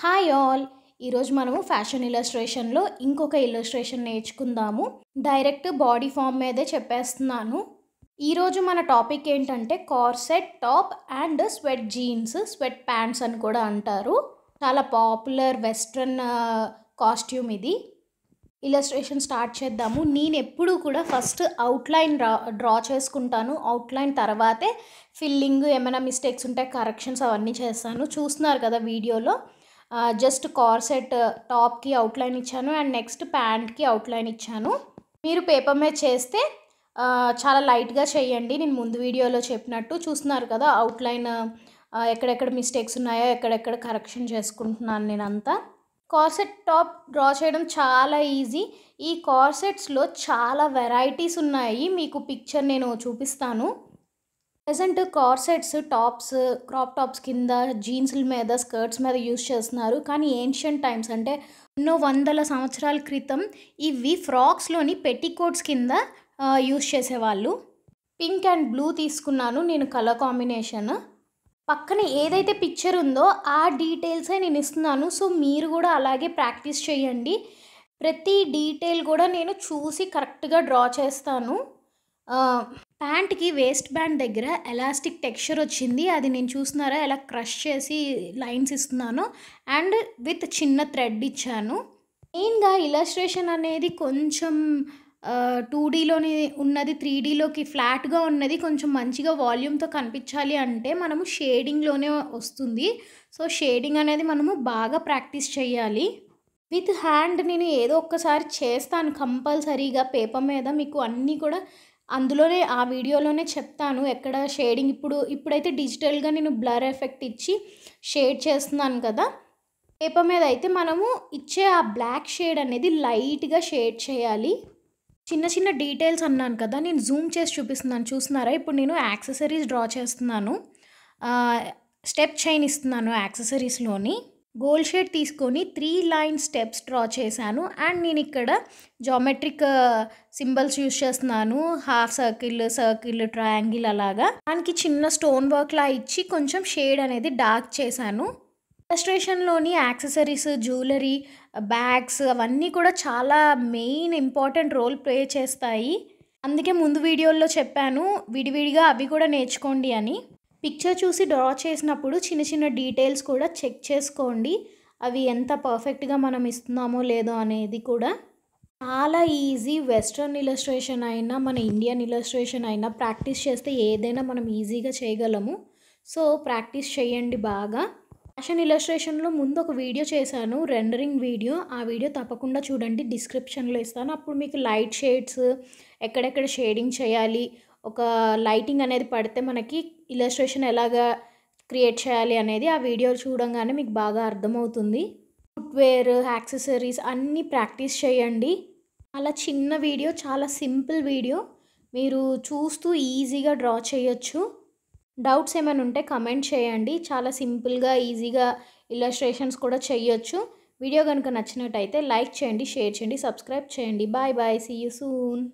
Hi all. ఈరోజు మనము fashion ఇల్లస్ట్రేషన్లో ఇంకొక ఇల్లస్ట్రేషన్ నేర్చుకుందాము. డైరెక్ట్ బాడీ ఫామ్ మీదే చెప్పేస్తున్నాను. ఈరోజు మన టాపిక్ ఏంటంటే corset top and sweat jeans, sweat pants అని కూడా అంటారు. చాలా పాపులర్ వెస్ట్రన్ కాస్ట్యూమ్ ఇది. ఇల్లస్ట్రేషన్ స్టార్ట్ చేద్దాము. నేను ఎప్పుడు కూడా ఫస్ట్ అవుట్లైన్ డ్రా చేసుకుంటాను. అవుట్లైన్ తర్వాతే ఫిల్లింగ్, ఏమైనా మిస్టేక్స్ ఉంటే కరెక్షన్స్ అవన్నీ చేస్తాను. చూస్తున్నారు కదా వీడియోలో. జస్ట్ కార్సెట్ టాప్కి అవుట్లైన్ ఇచ్చాను అండ్ నెక్స్ట్ ప్యాంట్కి అవుట్లైన్ ఇచ్చాను. మీరు పేపర్ మీద చేస్తే చాలా లైట్గా చేయండి. నేను ముందు వీడియోలో చెప్పినట్టు చూస్తున్నారు కదా అవుట్లైన్ ఎక్కడెక్కడ మిస్టేక్స్ ఉన్నాయో ఎక్కడెక్కడ కరెక్షన్ చేసుకుంటున్నాను నేనంతా. కార్సెట్ టాప్ డ్రా చేయడం చాలా ఈజీ. ఈ కార్సెట్స్లో చాలా వెరైటీస్ ఉన్నాయి. మీకు పిక్చర్ నేను చూపిస్తాను. Present corsets tops, crop tops కింద జీన్స్ల మీద, స్కర్ట్స్ మీద యూస్ చేస్తున్నారు. కానీ ఏన్షియంట్ టైమ్స్ అంటే ఎన్నో వందల సంవత్సరాల క్రితం ఇవి ఫ్రాక్స్లోని పెట్టికోట్స్ కింద యూస్ చేసేవాళ్ళు. పింక్ అండ్ బ్లూ తీసుకున్నాను నేను కలర్ కాంబినేషన్. పక్కన ఏదైతే పిక్చర్ ఉందో ఆ డీటెయిల్సే నేను ఇస్తున్నాను. సో మీరు కూడా అలాగే ప్రాక్టీస్ చేయండి. ప్రతి డీటెయిల్ కూడా నేను చూసి కరెక్ట్గా డ్రా చేస్తాను. ప్యాంట్కి వేస్ట్ బ్యాండ్ దగ్గర ఎలాస్టిక్ టెక్స్చర్ వచ్చింది. అది నేను చూస్తున్నారా ఎలా క్రష్ చేసి లైన్స్ ఇస్తున్నాను అండ్ విత్ చిన్న థ్రెడ్ ఇచ్చాను. మెయిన్గా ఇల్లస్ట్రేషన్ అనేది కొంచెం 2Dలోని ఉన్నది 3Dలోకి ఫ్లాట్గా ఉన్నది కొంచెం మంచిగా వాల్యూమ్తో కనిపించాలి అంటే మనము షేడింగ్లోనే వస్తుంది. సో షేడింగ్ అనేది మనము బాగా ప్రాక్టీస్ చేయాలి. విత్ హ్యాండ్ నేను ఏదో ఒక్కసారి చేస్తాను కంపల్సరీగా పేపర్ మీద. మీకు అన్నీ కూడా అందులోనే ఆ వీడియోలోనే చెప్తాను ఎక్కడ షేడింగ్. ఇప్పుడైతే డిజిటల్గా నేను బ్లర్ ఎఫెక్ట్ ఇచ్చి షేడ్ చేస్తున్నాను కదా. పేపర్ మీద అయితే మనము ఇచ్చే ఆ బ్లాక్ షేడ్ అనేది లైట్గా షేడ్ చేయాలి. చిన్న చిన్న డీటెయిల్స్ అన్నాను కదా, నేను జూమ్ చేసి చూపిస్తున్నాను. చూస్తున్నారా ఇప్పుడు నేను యాక్సెసరీస్ డ్రా చేస్తున్నాను. స్టెప్ చైన్ ఇస్తున్నాను యాక్సెసరీస్లోని. గోల్డ్ షేడ్ తీసుకొని 3 లైన్ స్టెప్స్ డ్రా చేశాను అండ్ నేను ఇక్కడ జామెట్రిక్ సింబల్స్ యూస్ చేస్తున్నాను. హాఫ్ సర్కిల్, సర్కిల్, ట్రయాంగిల్ అలాగా. దానికి చిన్న స్టోన్ వర్క్లా ఇచ్చి కొంచెం షేడ్ అనేది డార్క్ చేశాను. ఇల్లస్ట్రేషన్లోని యాక్సెసరీస్, జ్యువెలరీ, బ్యాగ్స్ అవన్నీ కూడా చాలా మెయిన్ ఇంపార్టెంట్ రోల్ ప్లే చేస్తాయి. అందుకే ముందు వీడియోల్లో చెప్పాను విడివిడిగా అవి కూడా నేర్చుకోండి అని. పిక్చర్ చూసి డ్రా చేసినప్పుడు చిన్న చిన్న డీటెయిల్స్ కూడా చెక్ చేసుకోండి. అవి ఎంత పర్ఫెక్ట్గా మనం ఇస్తున్నామో లేదో అనేది కూడా. చాలా ఈజీ. వెస్ట్రన్ ఇల్లస్ట్రేషన్ అయినా మన ఇండియన్ ఇల్లస్ట్రేషన్ అయినా ప్రాక్టీస్ చేస్తే ఏదైనా మనం ఈజీగా చేయగలము. సో ప్రాక్టీస్ చేయండి బాగా. ఫ్యాషన్ ఇల్లస్ట్రేషన్లో ముందు ఒక వీడియో చేశాను, రెండరింగ్ వీడియో. ఆ వీడియో తప్పకుండా చూడండి, డిస్క్రిప్షన్లో ఇస్తాను. అప్పుడు మీకు లైట్ షేడ్స్, ఎక్కడెక్కడ షేడింగ్ చేయాలి, ఒక లైటింగ్ అనేది పడితే మనకి ఇల్లస్ట్రేషన్ ఎలాగా క్రియేట్ చేయాలి అనేది ఆ వీడియో చూడంగానే మీకు బాగా అర్థమవుతుంది. ఫుట్వేర్, యాక్సెసరీస్ అన్నీ ప్రాక్టీస్ చేయండి. అలా చిన్న వీడియో, చాలా సింపుల్ వీడియో. మీరు చూస్తూ ఈజీగా డ్రా చేయొచ్చు. డౌట్స్ ఏమైనా ఉంటే కమెంట్ చేయండి. చాలా సింపుల్గా ఈజీగా ఇల్లస్ట్రేషన్స్ కూడా చేయొచ్చు. వీడియో కనుక నచ్చినట్టయితే లైక్ చేయండి, షేర్ చేయండి, సబ్స్క్రైబ్ చేయండి. Bye bye, see you soon.